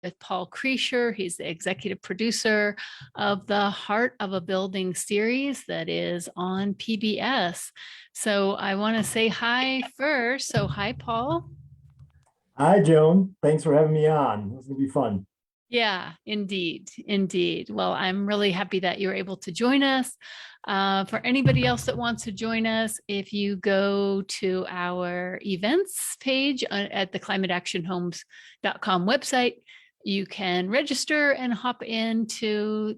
with Paul Kriescher. He's the executive producer of the Heart of a Building series that is on PBS. So I want to say hi first. So hi, Paul. Hi, Joan. Thanks for having me on. This is going to be fun. Yeah, indeed. Indeed. Well, I'm really happy that you're able to join us. For anybody else that wants to join us, if you go to our events page at the climateactionhomes.com website, you can register and hop into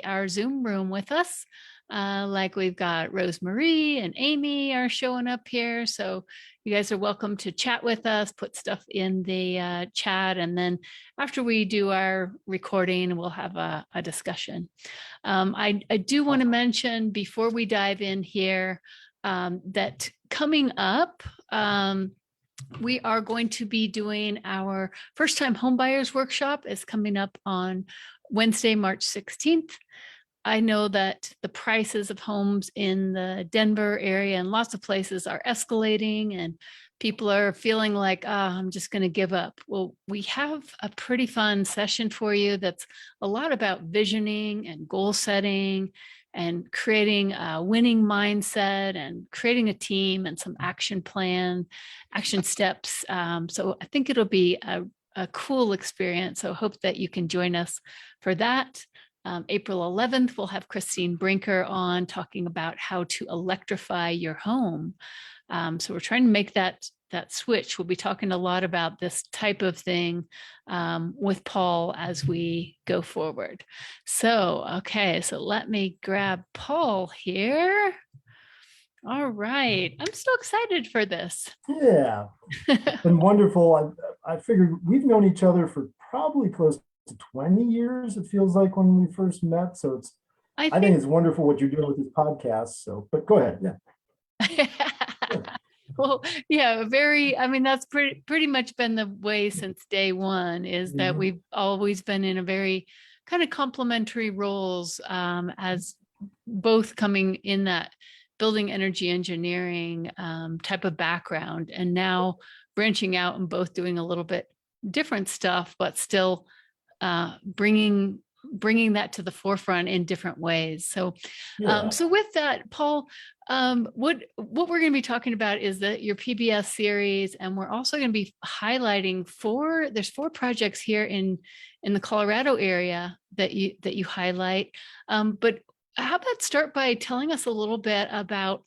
our Zoom room with us. Like we've got Rosemarie and Amy are showing up here. So you guys are welcome to chat with us, put stuff in the chat. And then after we do our recording, we'll have a discussion. I do want to mention before we dive in here that coming up, we are going to be doing our first time homebuyers workshop is coming up on Wednesday, March 16th. I know that the prices of homes in the Denver area and lots of places are escalating and people are feeling like, I'm just going to give up. Well, we have a pretty fun session for you that's a lot about visioning and goal setting and creating a winning mindset and creating a team and some action steps. So I think it'll be a cool experience. So I hope that you can join us for that. April 11th, we'll have Christine Brinker on talking about how to electrify your home. So we're trying to make that switch. We'll be talking a lot about this type of thing with Paul as we go forward. So, okay, so let me grab Paul here. All right, I'm so excited for this. Yeah, it's been wonderful. I figured we've known each other for probably close to 20 years, it feels like, when we first met. So I think it's wonderful what you're doing with this podcast. So, but go ahead. Yeah. Well, yeah, I mean, that's pretty much been the way since day one, is that we've always been in a very kind of complementary roles as both coming in that building energy engineering type of background, and now branching out and both doing a little bit different stuff, but still bringing that to the forefront in different ways. So, so with that, Paul, what we're going to be talking about is your PBS series, and we're also going to be highlighting there's four projects here in the Colorado area that you highlight. But how about start by telling us a little bit about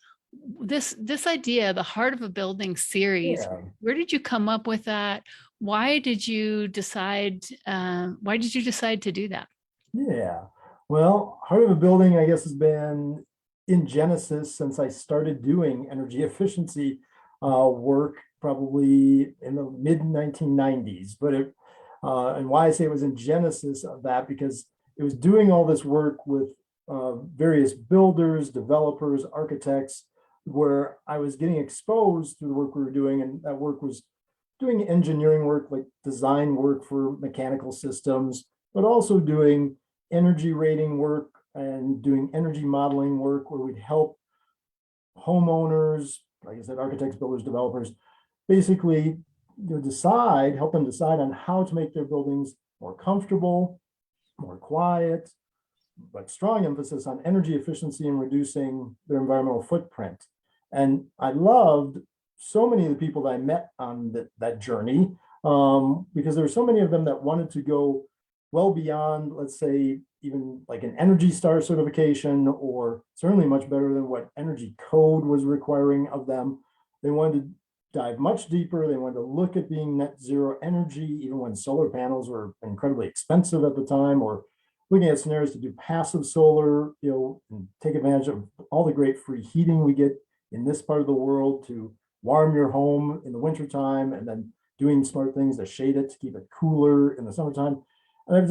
this idea, the Heart of a Building series. Yeah. Where did you come up with that? Why did you decide to do that? Yeah. Well, Heart of a Building, I guess, has been in genesis since I started doing energy efficiency work probably in the mid 1990s. But and why I say it was in genesis of that, because it was doing all this work with various builders, developers, architects, where I was getting exposed to the work we were doing, and that work was doing engineering work, like design work for mechanical systems, but also doing energy rating work and doing energy modeling work where we'd help homeowners, like I said, architects, builders, developers, basically help them decide on how to make their buildings more comfortable, more quiet, but strong emphasis on energy efficiency and reducing their environmental footprint. And I loved so many of the people that I met on that journey, because there were so many of them that wanted to go well beyond, let's say, even like an Energy Star certification, or certainly much better than what Energy Code was requiring of them. They wanted to dive much deeper. They wanted to look at being net zero energy, even when solar panels were incredibly expensive at the time, or looking at scenarios to do passive solar, and take advantage of all the great free heating we get in this part of the world to warm your home in the wintertime, and then doing smart things to shade it to keep it cooler in the summertime. And I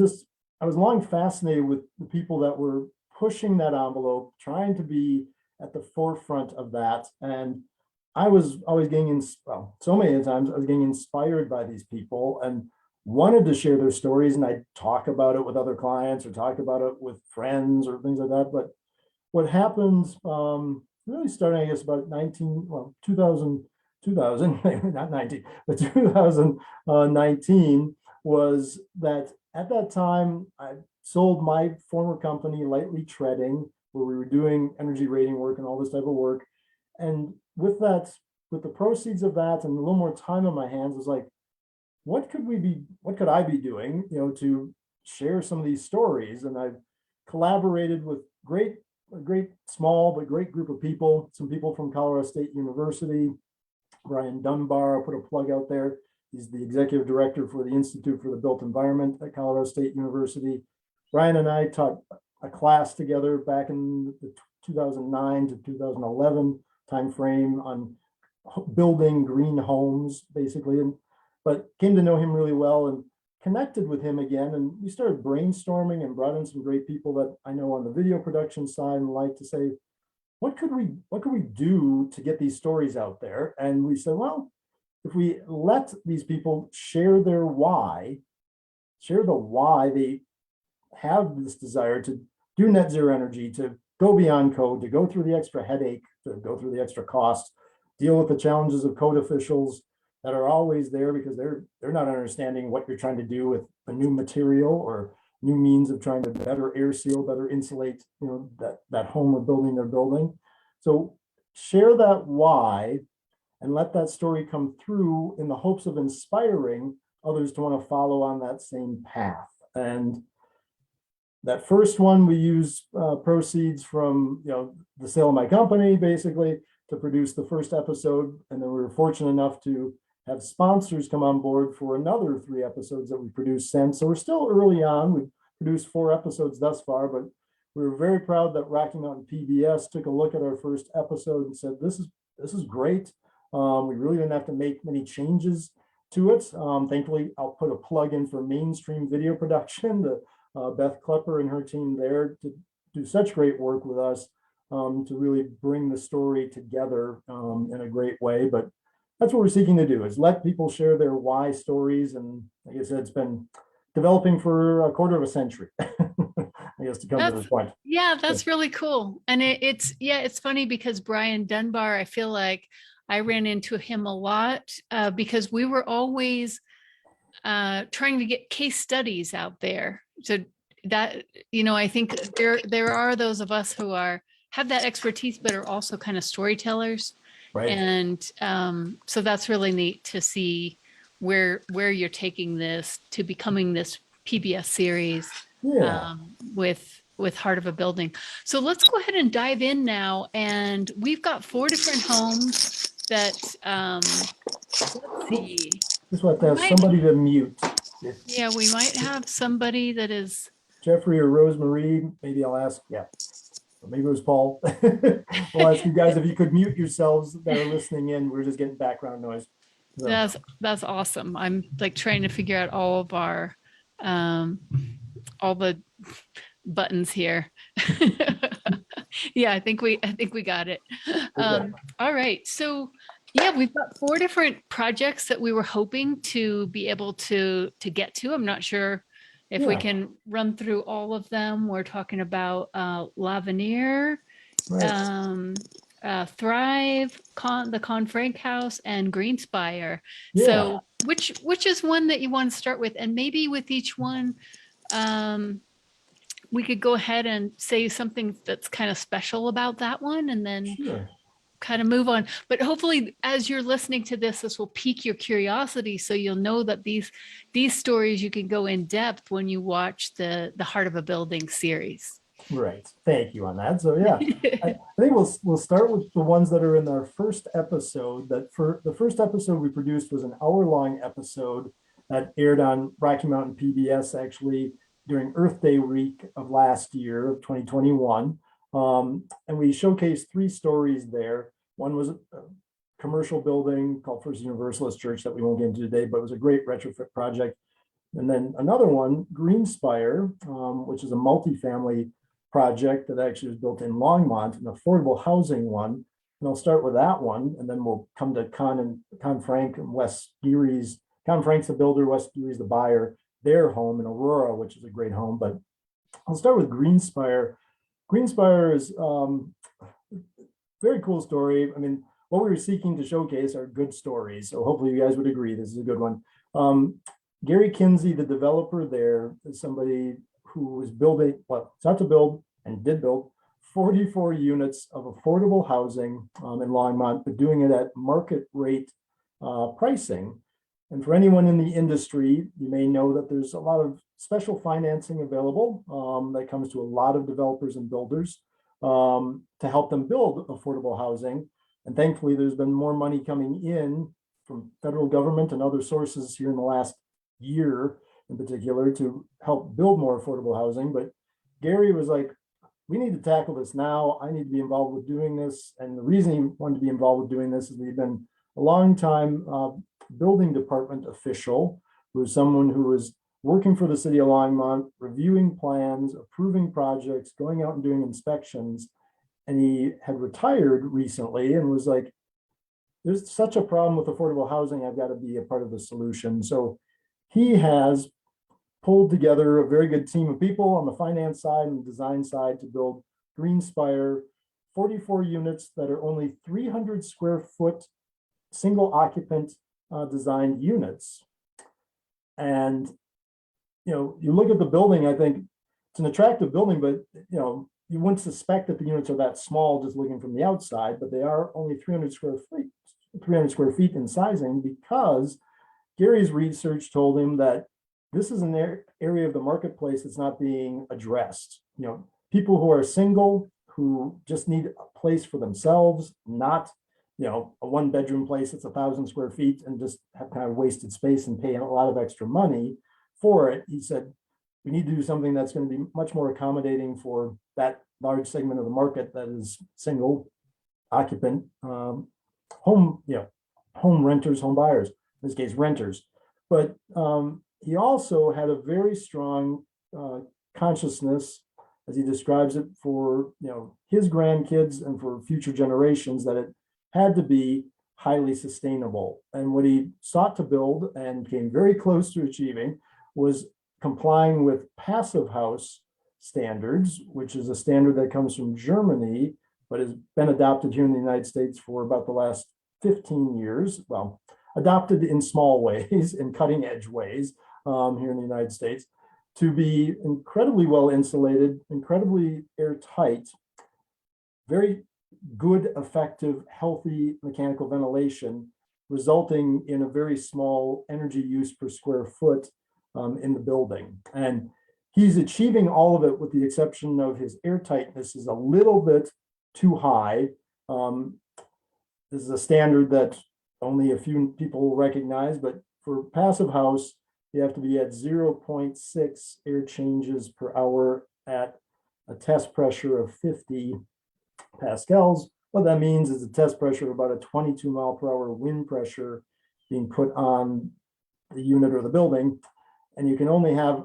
was long fascinated with the people that were pushing that envelope, trying to be at the forefront of that. And I was always so many times I was getting inspired by these people and wanted to share their stories, and I'd talk about it with other clients or talk about it with friends or things like that. But what happened, really starting, I guess, about 2000, maybe not 19, but 2019, was that at that time, I sold my former company, Lightly Treading, where we were doing energy rating work and all this type of work. And with that, with the proceeds of that and a little more time on my hands, was like, what could I be doing, to share some of these stories? And I've collaborated with a great small but great group of people, some people from Colorado State University. Brian Dunbar, I'll put a plug out there. He's the executive director for the Institute for the Built Environment at Colorado State University. Brian and I taught a class together back in the 2009 to 2011 timeframe on building green homes, basically, but came to know him really well and connected with him again. And we started brainstorming and brought in some great people that I know on the video production side and like to say, what could we do to get these stories out there? And we said, well, if we let these people share the why they have this desire to do net zero energy, to go beyond code, to go through the extra headache, to go through the extra cost, deal with the challenges of code officials that are always there because they're not understanding what you're trying to do with a new material or new means of trying to better air seal, better insulate, that home or building they're building. So share that why and let that story come through in the hopes of inspiring others to want to follow on that same path. And that first one, we use proceeds from the sale of my company, basically, to produce the first episode. And then we were fortunate enough to have sponsors come on board for another 3 episodes that we produced since. So we're still early on. We've produced 4 episodes thus far, but we were very proud that Rocky Mountain PBS took a look at our first episode and said, this is great. We really didn't have to make many changes to it. Thankfully, I'll put a plug in for Mainstream Video Production, Beth Klepper and her team there to do such great work with us to really bring the story together in a great way. But that's what we're seeking to do, is let people share their why stories. And like I said, it's been developing for a quarter of a century, I guess, to come to this point. Yeah, that's really cool. And it's funny because Brian Dunbar, I feel like I ran into him a lot because we were always trying to get case studies out there. So that, I think there are those of us who have that expertise, but are also kind of storytellers. Right. And so that's really neat to see where you're taking this to becoming this PBS series with Heart of a Building. So let's go ahead and dive in now. And we've got 4 different homes that, let's see. Just want to have somebody to mute. Yeah, we might have somebody that is. Jeffrey or Rosemarie, maybe I'll ask, or maybe it was Paul. I'll ask you guys if you could mute yourselves that are listening in. We're just getting background noise. So. That's awesome. I'm like trying to figure out all of our, all the buttons here. Yeah, I think we got it. Okay. All right. So yeah, we've got 4 different projects that we were hoping to be able to get to. I'm not sure if we can run through all of them. We're talking about Lavaneer, Thrive, the Confrank House, and Greenspire. Yeah. So which is one that you want to start with? And maybe with each one, we could go ahead and say something that's kind of special about that one, and then kind of move on. But hopefully, as you're listening to this will pique your curiosity, so you'll know that these stories you can go in depth when you watch the Heart of a Building series. Right. Thank you on that. So yeah, I think we'll start with the ones that are in our first episode. For the first episode we produced was an hour-long episode that aired on Rocky Mountain PBS actually during Earth Day week of last year of 2021. And we showcased 3 stories there. One was a commercial building called First Universalist Church that we won't get into today, but it was a great retrofit project. And then another one, Greenspire, which is a multifamily project that actually was built in Longmont, an affordable housing one. And I'll start with that one, and then we'll come to Con Frank and Wes Geary's. Con Frank's the builder, Wes Geary's the buyer, their home in Aurora, which is a great home. But I'll start with Greenspire. Greenspire is very cool story. I mean, what we were seeking to showcase are good stories. So hopefully you guys would agree this is a good one. Gary Kinsey, the developer there, is somebody who was building, well, it's not to build and did build 44 units of affordable housing in Longmont, but doing it at market rate pricing. And for anyone in the industry, you may know that there's a lot of special financing available that comes to a lot of developers and builders to help them build affordable housing. And thankfully, there's been more money coming in from federal government and other sources here in the last year in particular to help build more affordable housing. But Gary was like, we need to tackle this now. I need to be involved with doing this. And the reason he wanted to be involved with doing this is he'd been a long time building department official, who was someone who was working for the city of Longmont, reviewing plans, approving projects, going out and doing inspections. And he had retired recently and was like, there's such a problem with affordable housing. I've got to be a part of the solution. So he has pulled together a very good team of people on the finance side and design side to build Greenspire, 44 units that are only 300 square foot single occupant designed units. And, you look at the building, I think it's an attractive building, but, you wouldn't suspect that the units are that small just looking from the outside, but they are only 300 square feet in sizing because Gary's research told him that this is an area of the marketplace that's not being addressed. People who are single, who just need a place for themselves, not, a one bedroom place that's 1,000 square feet and just have kind of wasted space and paying a lot of extra money for it. He said, we need to do something that's going to be much more accommodating for that large segment of the market that is single occupant home renters, home buyers, in this case, renters. But he also had a very strong consciousness, as he describes it, for his grandkids and for future generations, that it had to be highly sustainable. And what he sought to build and came very close to achieving was complying with passive house standards, which is a standard that comes from Germany, but has been adopted here in the United States for about the last 15 years. Well, adopted in small ways, in cutting edge ways here in the United States, to be incredibly well insulated, incredibly airtight, very good, effective, healthy mechanical ventilation, resulting in a very small energy use per square foot in the building. And he's achieving all of it with the exception of his airtightness is a little bit too high. This is a standard that only a few people will recognize, but for passive house, you have to be at 0.6 air changes per hour at a test pressure of 50 pascals. What that means is a test pressure of about a 22 mile per hour wind pressure being put on the unit or the building. And you can only have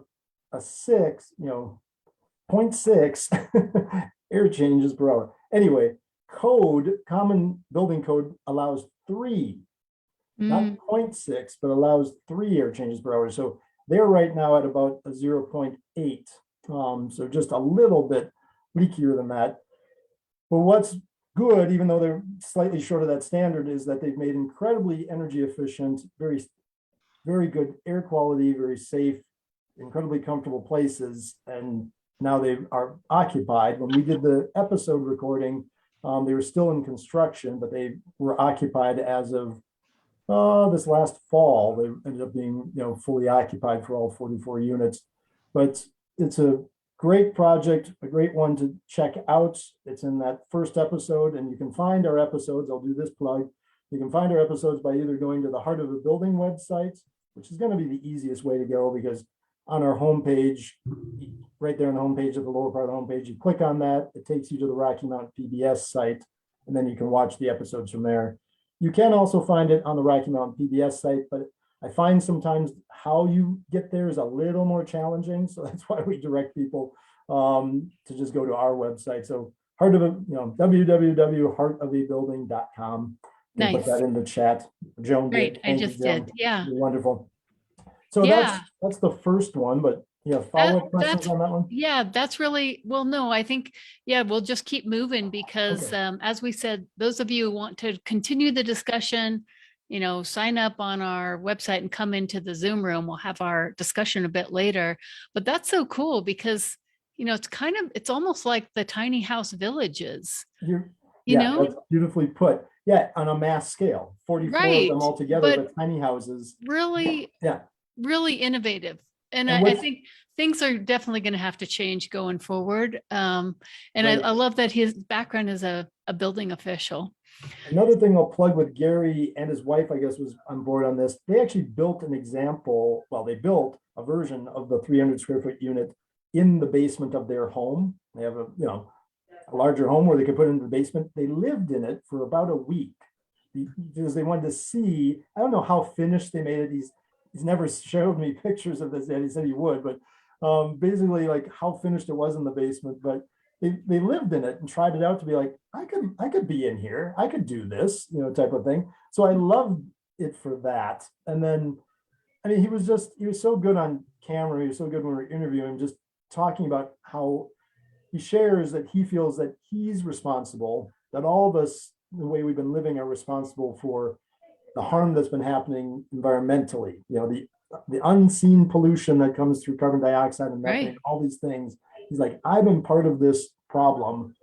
a 0.6 air changes per hour. Anyway, common building code allows 3, not 0.6, but allows 3 air changes per hour. So they're right now at about a 0.8. So just a little bit leakier than that. But what's good, even though they're slightly short of that standard, is that they've made incredibly energy efficient, very, very good air quality, very safe, incredibly comfortable places. And now they are occupied. When we did the episode recording, they were still in construction, but they were occupied as of this last fall. They ended up being, fully occupied for all 44 units. But it's a great project, a great one to check out. It's in that first episode, and you can find our episodes. I'll do this plug. You can find our episodes by either going to the Heart of the Building website, which is going to be the easiest way to go, because on our homepage, right there on the homepage, at the lower part of the homepage, you click on that, it takes you to the Rocky Mountain PBS site, and then you can watch the episodes from there. You can also find it on the Rocky Mountain PBS site, but I find sometimes how you get there is a little more challenging. So that's why we direct people to just go to our website. So www.heartofabuilding.com. Nice. Put that in the chat. Joan Great. did. I just did. Yeah. You're wonderful. So Yeah. that's the first one, but follow-up questions on that one? Yeah, that's really, well, no, I think, we'll just keep moving because Okay. as we said, those of you who want to continue the discussion, sign up on our website and come into the Zoom room. We'll have our discussion a bit later. But that's so cool because, it's almost like the tiny house villages, That's beautifully put. Yeah, on a mass scale, 44 right. of them all together But with tiny houses. really, Yeah. really innovative. And And I think things are definitely going to have to change going forward. And Right. I love that his background is a building official. Another thing I'll plug with Gary and his wife, I guess, was on board on this. They actually built an example. Well, they built a version of the 300 square foot unit in the basement of their home. They have a larger home where they could put it in the basement. They lived in it for about a week because they wanted to see. I don't know how finished they made it. He's never showed me pictures of this yet. He said he would, but basically like how finished it was in the basement. But they lived in it and tried it out to be like, I could be in here. I could do this, type of thing. So I loved it for that. And then, I mean, he was so good on camera. He was so good when we were interviewing him, just talking about how he shares that he feels that he's responsible, that all of us, the way we've been living, are responsible for the harm that's been happening environmentally. The unseen pollution that comes through carbon dioxide and methane, Right. all these things. He's like, I've been part of this problem.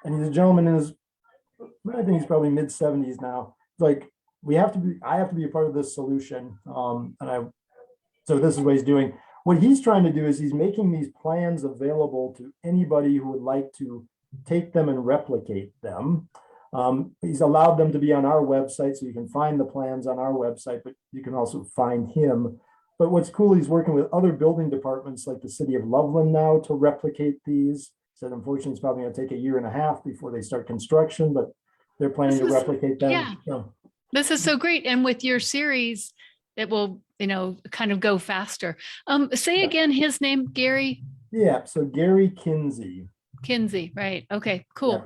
And he's a gentleman in his, I think he's probably mid 70s now. It's like, I have to be a part of this solution. So this is what he's doing. What he's trying to do is he's making these plans available to anybody who would like to take them and replicate them. He's allowed them to be on our website, so you can find the plans on our website, but you can also find him. But what's cool, he's working with other building departments like the city of Loveland now to replicate these. He said, unfortunately, it's probably going to take 1.5 years before they start construction, but they're planning to replicate them. Yeah. So, this is so great. And with your series, it will, kind of go faster. Say again his name, Gary. Yeah. So Gary Kinsey, right? Okay, cool.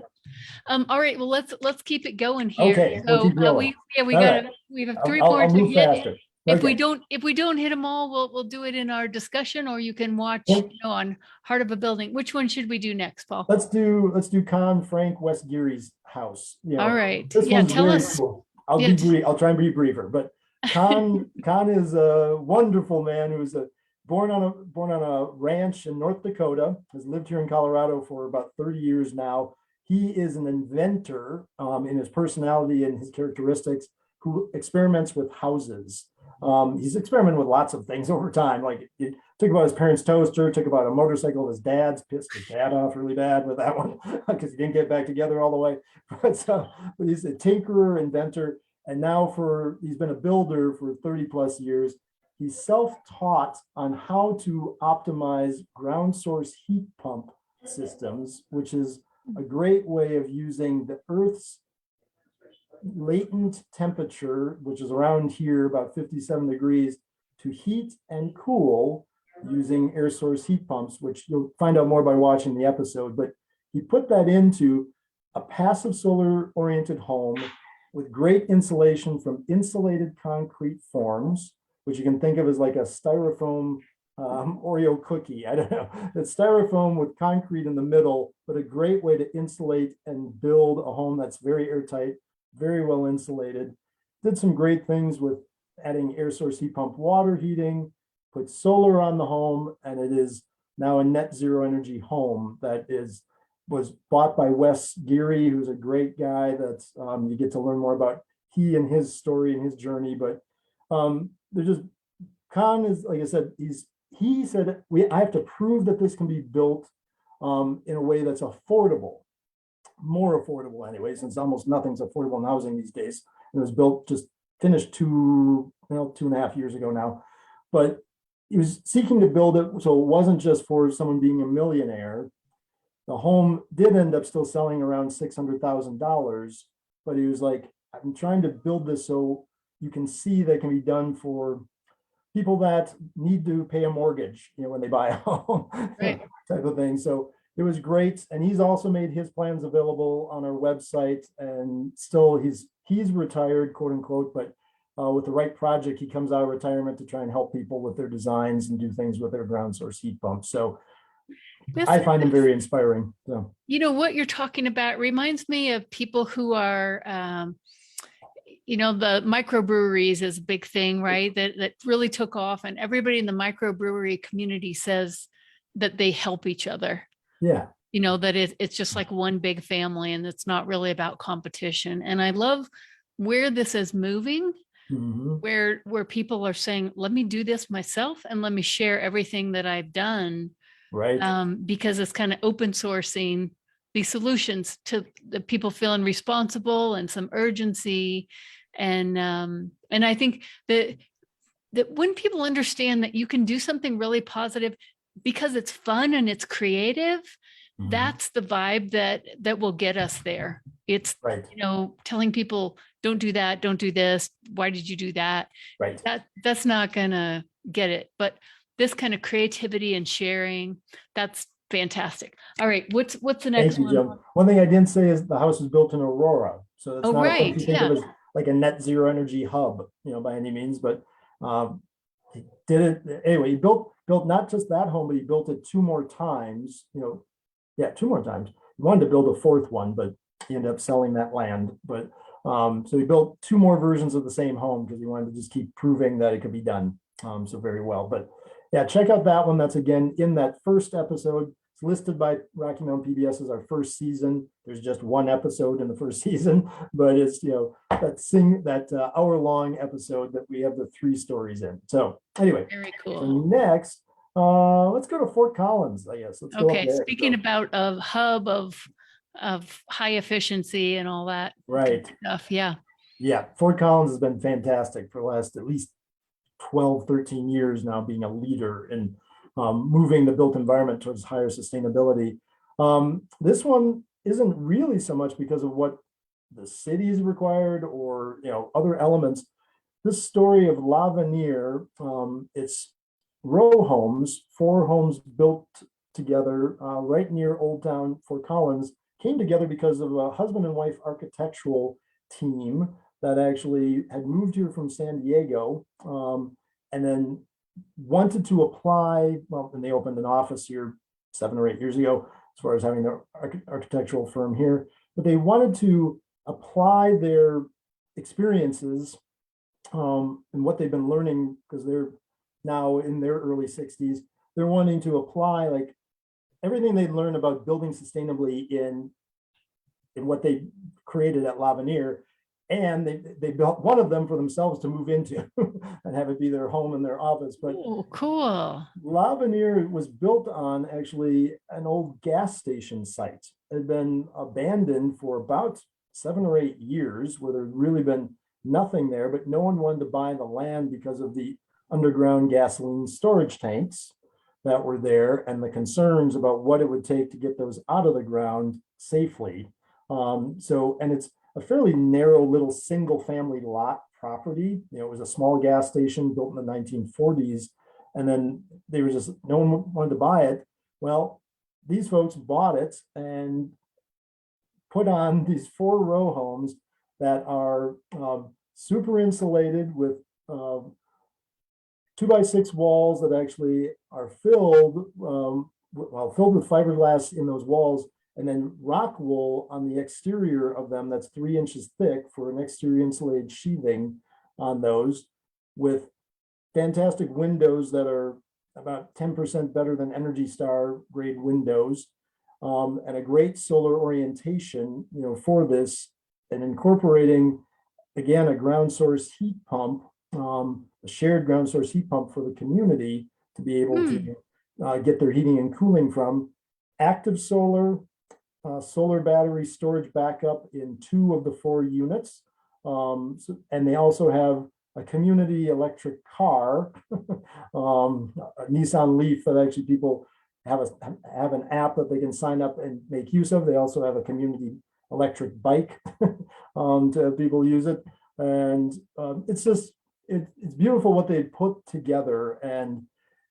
Yeah. All right. Well, let's keep it going here. Okay. So We'll keep going. we have 3 more I'll to move hit. faster. If Okay. we don't hit them all, we'll do it in our discussion, or you can watch on Heart of a Building. Which one should we do next, Paul? Let's do Con Frank West Geary's house. All right. This Yeah, one's tell very us. cool. I'll try and be briefer, but Con is a wonderful man who was born on a ranch in North Dakota, has lived here in Colorado for about 30 years now. He is an inventor in his personality and his characteristics, who experiments with houses. He's experimented with lots of things over time. Like he took about his parents' toaster, took about a motorcycle of his dad's, pissed his dad off really bad with that one because he didn't get back together all the way. But he's a tinkerer, inventor, and now he's been a builder for 30 plus years. He's self-taught on how to optimize ground source heat pump systems, which is a great way of using the Earth's latent temperature, which is around here about 57 degrees, to heat and cool using air source heat pumps, which you'll find out more by watching the episode. But he put that into a passive solar oriented home with great insulation from insulated concrete forms, which you can think of as like a styrofoam Oreo cookie. I don't know. It's styrofoam with concrete in the middle, but a great way to insulate and build a home that's very airtight, very well insulated. Did some great things with adding air source heat pump water heating, put solar on the home, and it is now a net zero energy home that was bought by Wes Geary, who's a great guy that you get to learn more about he and his story and his journey. But they're just, Con is, like I said, he said, I have to prove that this can be built in a way that's affordable, more affordable anyway, since almost nothing's affordable in housing these days. It was built, just finished 2.5 years ago now. But he was seeking to build it so it wasn't just for someone being a millionaire. The home did end up still selling around $600,000, but he was like, I'm trying to build this so you can see that can be done for people that need to pay a mortgage, when they buy a home, Right. type of thing. So it was great. And he's also made his plans available on our website, and still he's retired, quote unquote, but with the right project, he comes out of retirement to try and help people with their designs and do things with their ground source heat pumps. So I find him very inspiring. So what you're talking about reminds me of people who are the microbreweries is a big thing, right? That really took off, and everybody in the microbrewery community says that they help each other. Yeah. That it's just like one big family, and it's not really about competition. And I love where this is moving, Mhm. where people are saying, let me do this myself and let me share everything that I've done, Right. because it's kind of open sourcing these solutions to the people feeling responsible and some urgency. And I think that when people understand that you can do something really positive because it's fun and it's creative, Mhm. that's the vibe that will get us there. It's, Right. telling people, don't do that, don't do this. Why did you do that? Right. That's not gonna get it. But this kind of creativity and sharing, that's fantastic. All right, what's the next Thank you, one? Jim. One thing I didn't say is the house was built in Aurora. So it's Oh, not a place right. you think Yeah. of as like a net zero energy hub, by any means, but he did it anyway. He built not just that home, but he built it two more times, yeah, two more times. He wanted to build a fourth one, but he ended up selling that land. But so he built two more versions of the same home because he wanted to just keep proving that it could be done so very well. But yeah, check out that one. That's again in that first episode. It's listed by Rocky Mountain PBS as our first season. There's just one episode in the first season, but it's that hour-long episode that we have the three stories in. So anyway, Very so cool. next, let's go to Fort Collins, I guess. Let's go up Okay. there. Speaking about a hub of high efficiency and all that good Right. stuff. Yeah. Yeah, Fort Collins has been fantastic for the last at least 12, 13 years now, being a leader in moving the built environment towards higher sustainability. This one isn't really so much because of what the city's required or other elements. This story of Lavaneer, it's row homes, four homes built together right near Old Town Fort Collins, came together because of a husband and wife architectural team that actually had moved here from San Diego and then wanted to apply. Well, and they opened an office here 7 or 8 years ago, as far as having their architectural firm here. But they wanted to apply their experiences and what they've been learning because they're now in their early 60s. They're wanting to apply like everything they learned about building sustainably in what they created at Lavaneer, and they built one of them for themselves to move into and have it be their home and their office. But Oh, cool. Lavaneer was built on actually an old gas station site. It had been abandoned for about 7 or 8 years, where there'd really been nothing there, but no one wanted to buy the land because of the underground gasoline storage tanks that were there and the concerns about what it would take to get those out of the ground safely. And it's a fairly narrow little single family lot property. It was a small gas station built in the 1940s. And then they were just, no one wanted to buy it. Well, these folks bought it and put on these four row homes that are super insulated with 2x6 walls that actually are filled with fiberglass in those walls, and then rock wool on the exterior of them that's 3 inches thick for an exterior insulated sheathing on those, with fantastic windows that are about 10% better than Energy Star grade windows, and a great solar orientation, for this, and incorporating again a ground source heat pump, a shared ground source heat pump for the community to be able to get their heating and cooling from. Active solar, solar battery storage backup in 2 of the 4 units. And they also have a community electric car, a Nissan Leaf that actually people have an app that they can sign up and make use of. They also have a community electric bike to have people use it. And it's beautiful what they put together. And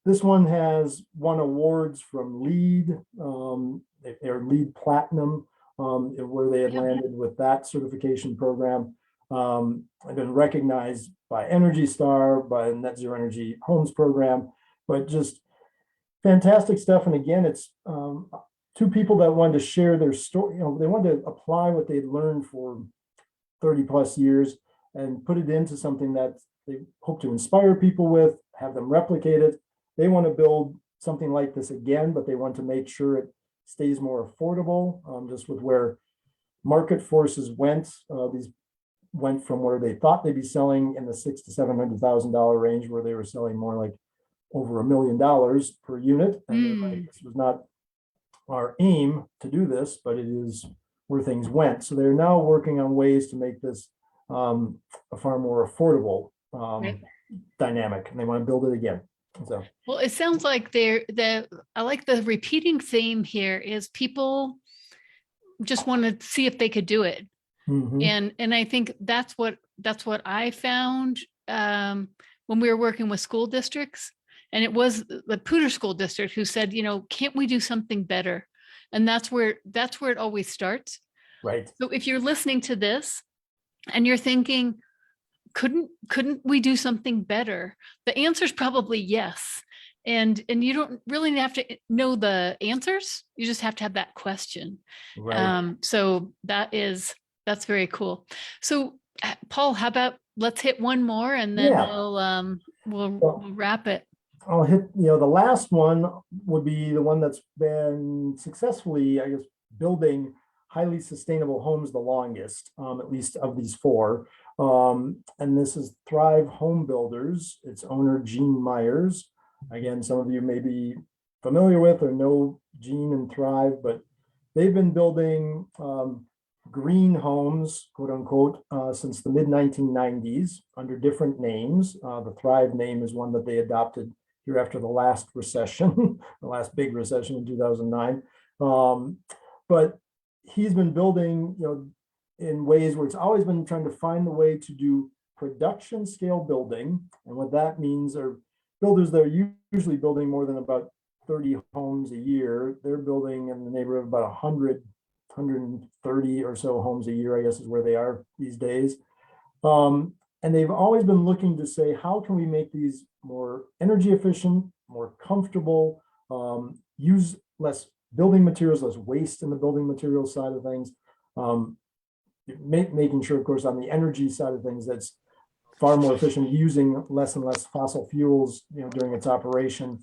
this one has won awards from LEED. They're LEED Platinum, where they had landed with that certification program. I've been recognized by Energy Star, by the Net Zero Energy Homes program, but just fantastic stuff. And again, it's 2 people that wanted to share their story. They wanted to apply what they'd learned for 30 plus years and put it into something that they hope to inspire people with, have them replicate it. They want to build something like this again, but they want to make sure it stays more affordable, just with where market forces went. These went from where they thought they'd be selling in the $600,000 to $700,000 range, where they were selling more like over $1 million per unit. And like, this was not our aim to do this, but it is where things went. So they're now working on ways to make this a far more affordable dynamic, and they want to build it again. So, well, it sounds like I like the repeating theme here is people just want to see if they could do it. And I think that's what I found when we were working with school districts. And it was the Poudre School District who said, can't we do something better? And that's where it always starts. Right. So if you're listening to this and you're thinking, couldn't we do something better? The answer is probably yes. And you don't really have to know the answers. You just have to have that question. Right. So that's very cool. So Paul, how about let's hit one more and then we'll wrap it. I'll hit, the last one would be the one that's been successfully, I guess, building highly sustainable homes the longest, at least of these four. And this is Thrive Homebuilders. Its owner, Gene Myers. Again, some of you may be familiar with or know Gene and Thrive, but they've been building green homes, quote unquote, since the mid 1990s under different names. The Thrive name is one that they adopted here after the last recession, the last big recession in 2009. But he's been building, in ways where it's always been trying to find the way to do production scale building. And what that means are builders that are usually building more than about 30 homes a year. They're building in the neighborhood of about 100, 130 or so homes a year, I guess is where they are these days. And they've always been looking to say, how can we make these more energy efficient, more comfortable, use less building materials, less waste in the building materials side of things, making sure, of course, on the energy side of things, that's far more efficient, using less and less fossil fuels, during its operation.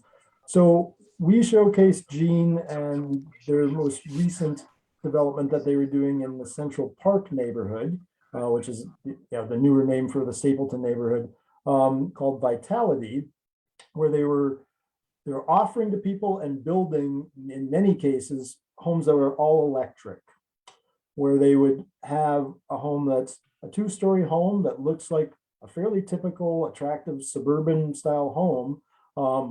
So we showcased Gene and their most recent development that they were doing in the Central Park neighborhood, which is the newer name for the Stapleton neighborhood, called Vitality, where they were offering to people and building, in many cases, homes that were all electric, where they would have a home that's a 2-story home that looks like a fairly typical, attractive suburban style home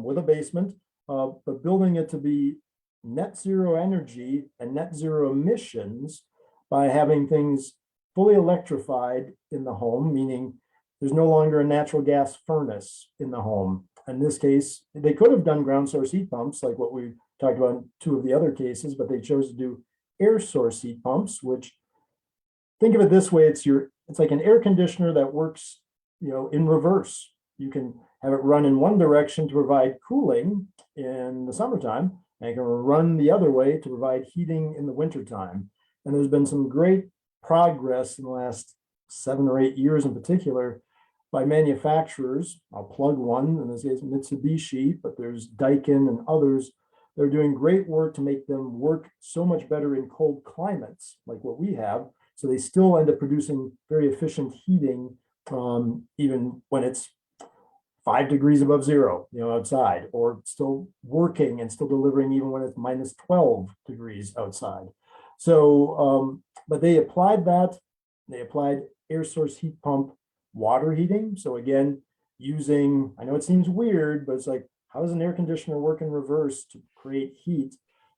with a basement, but building it to be net zero energy and net zero emissions by having things fully electrified in the home, meaning there's no longer a natural gas furnace in the home. In this case, they could have done ground source heat pumps like what we talked about in 2 of the other cases, but they chose to do air source heat pumps, which, think of it this way, it's like an air conditioner that works, in reverse. You can have it run in one direction to provide cooling in the summertime, and you can run the other way to provide heating in the wintertime. And there's been some great progress in the last 7 or 8 years in particular by manufacturers. I'll plug one, in this case Mitsubishi, but there's Daikin and others. They're doing great work to make them work so much better in cold climates like what we have. So they still end up producing very efficient heating, even when it's 5 degrees above zero, outside, or still working and still delivering even when it's minus 12 degrees outside. So, but they applied air source heat pump water heating. So again, using, I know it seems weird, but it's like, how does an air conditioner work in reverse to create heat?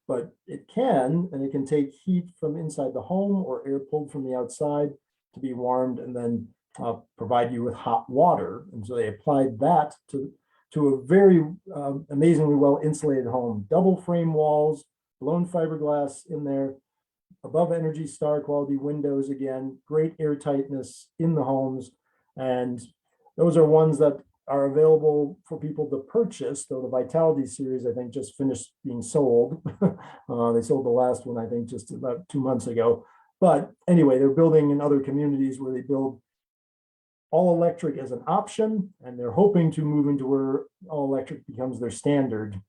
But it can, and it can take heat from inside the home or air pulled from the outside to be warmed and then provide you with hot water. And so they applied that to a very amazingly well insulated home, double frame walls, blown fiberglass in there, above Energy Star quality windows, again, great air tightness in the homes. And those are ones that are available for people to purchase, though the Vitality series, I think, just finished being sold. They sold the last one, I think, just about 2 months ago. But anyway, they're building in other communities where they build all electric as an option, and they're hoping to move into where all electric becomes their standard.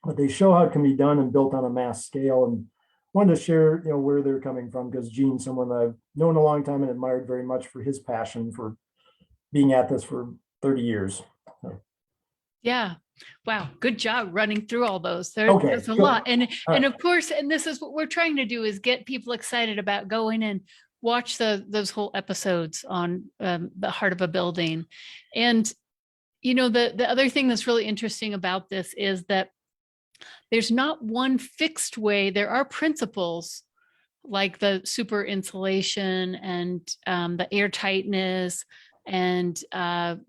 But they show how it can be done and built on a mass scale, and wanted to share, where they're coming from, because Gene's someone that I've known a long time and admired very much for his passion for being at this for 30 years. Yeah. Wow. Good job running through all those. Okay, There's a good. lot. And All right. of course, and this is what we're trying to do, is get people excited about going and watch those whole episodes on the heart of a building. And, the other thing that's really interesting about this is that there's not one fixed way. There are principles like the super insulation and the air tightness and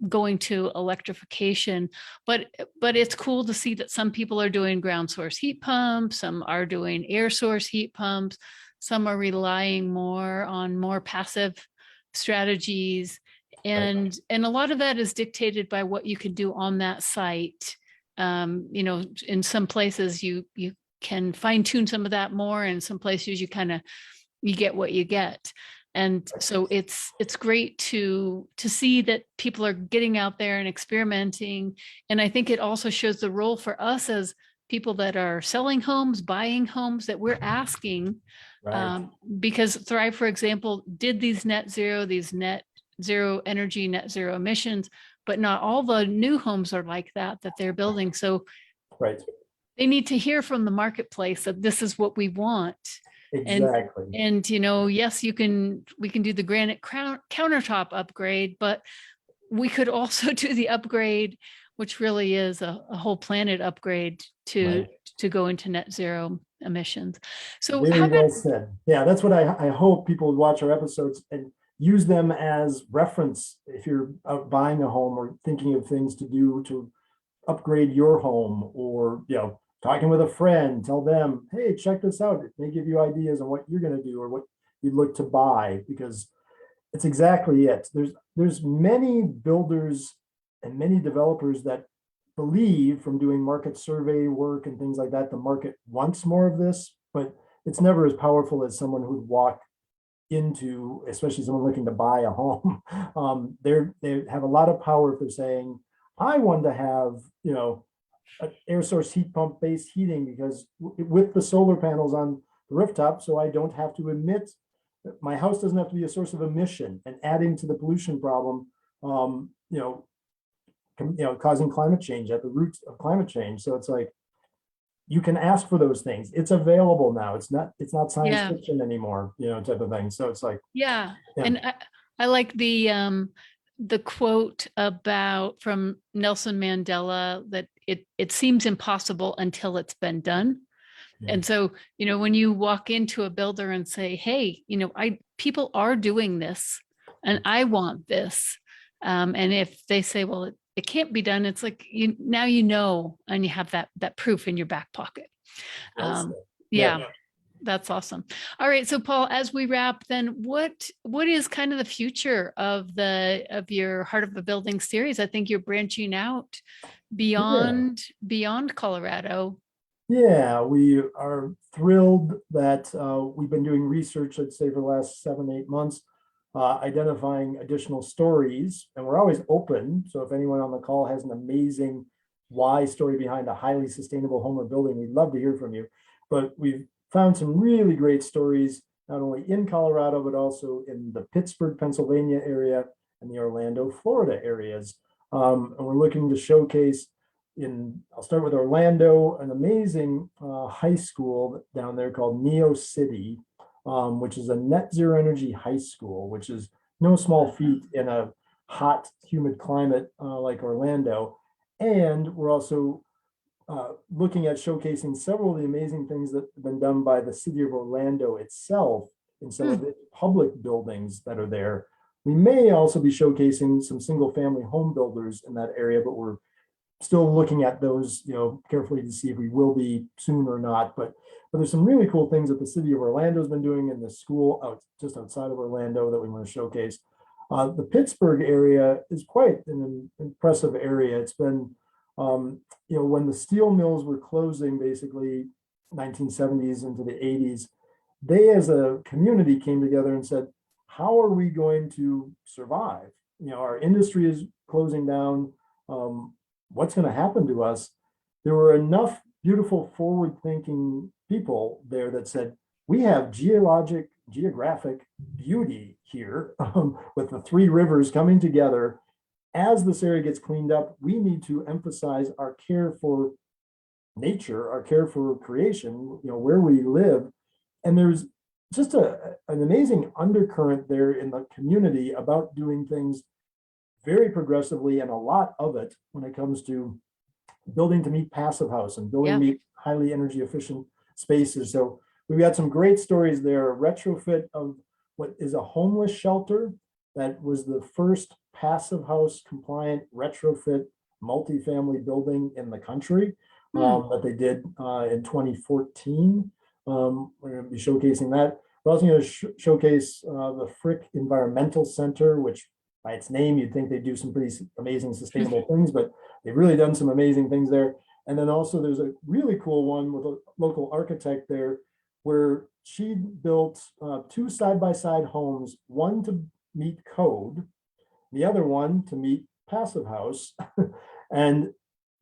going to electrification. But it's cool to see that some people are doing ground source heat pumps, some are doing air source heat pumps, some are relying more on more passive strategies. And a lot of that is dictated by what you can do on that site. In some places you can fine tune some of that more, and some places you get what you get. And so it's great to see that people are getting out there and experimenting. And I think it also shows the role for us as people that are selling homes, buying homes, that we're asking, because Thrive, for example, did these net zero energy, net zero emissions, but not all the new homes are like that they're building. So they need to hear from the marketplace that this is what we want. Exactly. And yes, we can do the granite countertop upgrade, but we could also do the upgrade, which really is a whole planet upgrade to go into net zero emissions. So very well said. Yeah, that's what I hope people would watch our episodes and use them as reference if you're out buying a home or thinking of things to do to upgrade your home, or talking with a friend, tell them, hey, check this out. It may give you ideas on what you're going to do or what you look to buy, because it's exactly it. There's many builders and many developers that believe, from doing market survey work and things like that, the market wants more of this, but it's never as powerful as someone who'd walk into, especially someone looking to buy a home. They have a lot of power if they're saying, I want to have, an air source heat pump based heating, because with the solar panels on the rooftop, so I don't have to emit, my house doesn't have to be a source of emission and adding to the pollution problem, causing climate change at the roots of climate change. So it's like, you can ask for those things. It's available now. It's not science fiction anymore, type of thing. So it's like, And I like the quote from Nelson Mandela, that it seems impossible until it's been done. And so, when you walk into a builder and say, hey, people are doing this and I want this. And if they say, well, it can't be done, it's like, now, and you have that proof in your back pocket. That's awesome. All right. So Paul, as we wrap, then what is kind of the future of your Heart of the Building series? I think you're branching out beyond Colorado. Yeah, we are thrilled that we've been doing research, I'd say, for the last 7-8 months, identifying additional stories, and we're always open. So if anyone on the call has an amazing why story behind a highly sustainable home or building, we'd love to hear from you. But we've found some really great stories, not only in Colorado, but also in the Pittsburgh, Pennsylvania area and the Orlando, Florida areas. And we're looking to showcase I'll start with Orlando, an amazing high school down there called Neo City, which is a net zero energy high school, which is no small feat in a hot, humid climate like Orlando. And we're also looking at showcasing several of the amazing things that have been done by the city of Orlando itself in some of the public buildings that are there. We may also be showcasing some single family home builders in that area, but we're still looking at those, carefully to see if we will be soon or not. But there's some really cool things that the city of Orlando has been doing in the school just outside of Orlando that we want to showcase. The Pittsburgh area is quite an impressive area. It's been, when the steel mills were closing, basically 1970s into the 80s, they as a community came together and said, how are we going to survive? our industry is closing down. What's going to happen to us? There were enough beautiful forward-thinking people there that said, we have geographic beauty here with the three rivers coming together. As this area gets cleaned up, we need to emphasize our care for nature, our care for creation, where we live. And there's just an amazing undercurrent there in the community about doing things very progressively, and a lot of it when it comes to building to meet passive house and building to meet highly energy efficient spaces. So we've got some great stories there. A retrofit of what is a homeless shelter that was the first passive house compliant retrofit multifamily building in the country that they did in 2014. We're going to be showcasing that. We're also going to showcase the Frick Environmental Center, which by its name, you'd think they do some pretty amazing sustainable things, but they've really done some amazing things there. And then also there's a really cool one with a local architect there where she built two side-by-side homes, one to meet code, the other one to meet passive house. And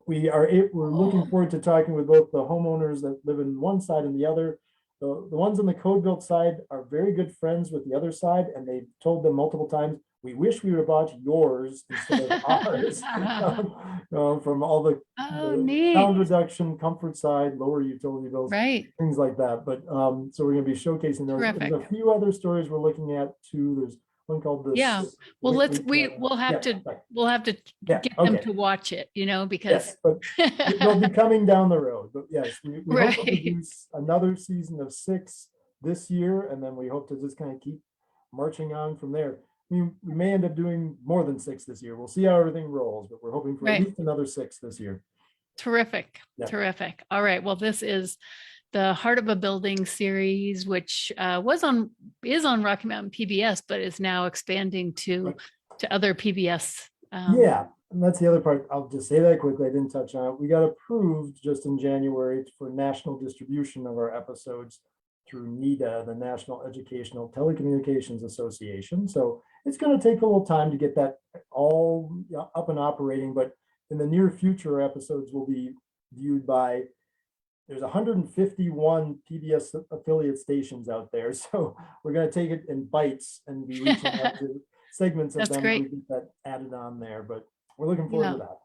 we're looking forward to talking with both the homeowners that live in one side and the other. The ones on the code built side are very good friends with the other side, and they've told them multiple times, we wish we would have bought yours instead of ours. From all the sound reduction, comfort side, lower utility bills, things like that. But so we're going to be showcasing those. There's a few other stories we're looking at too. There's one called this. Well, we'll have to get them to watch it, because but they'll be coming down the road. But yes, we hope to produce another season of 6 this year, and then we hope to just kind of keep marching on from there. We may end up doing more than 6 this year. We'll see how everything rolls, but we're hoping for at least another 6 this year. Terrific. All right. Well, this is the Heart of a Building series, which is on Rocky Mountain PBS, but is now expanding to other PBS. And that's the other part. I'll just say that quickly. I didn't touch on it. We got approved just in January for national distribution of our episodes through NEDA, the National Educational Telecommunications Association. So it's going to take a little time to get that all up and operating, but in the near future, episodes will be viewed by, there's 151 PBS affiliate stations out there. So we're going to take it in bites and be reaching out to segments of them. We get that added on there, but we're looking forward to that.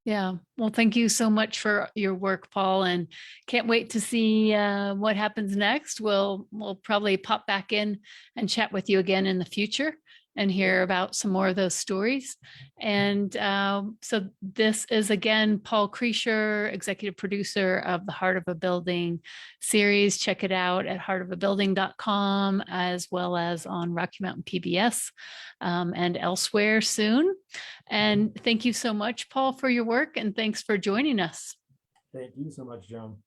Yeah. Well, thank you so much for your work, Paul, and can't wait to see what happens next. We'll probably pop back in and chat with you again in the future and hear about some more of those stories. And so this is again, Paul Kriescher, executive producer of the Heart of a Building series. Check it out at heartofabuilding.com, as well as on Rocky Mountain PBS and elsewhere soon. And thank you so much, Paul, for your work, and thanks for joining us. Thank you so much, Joan.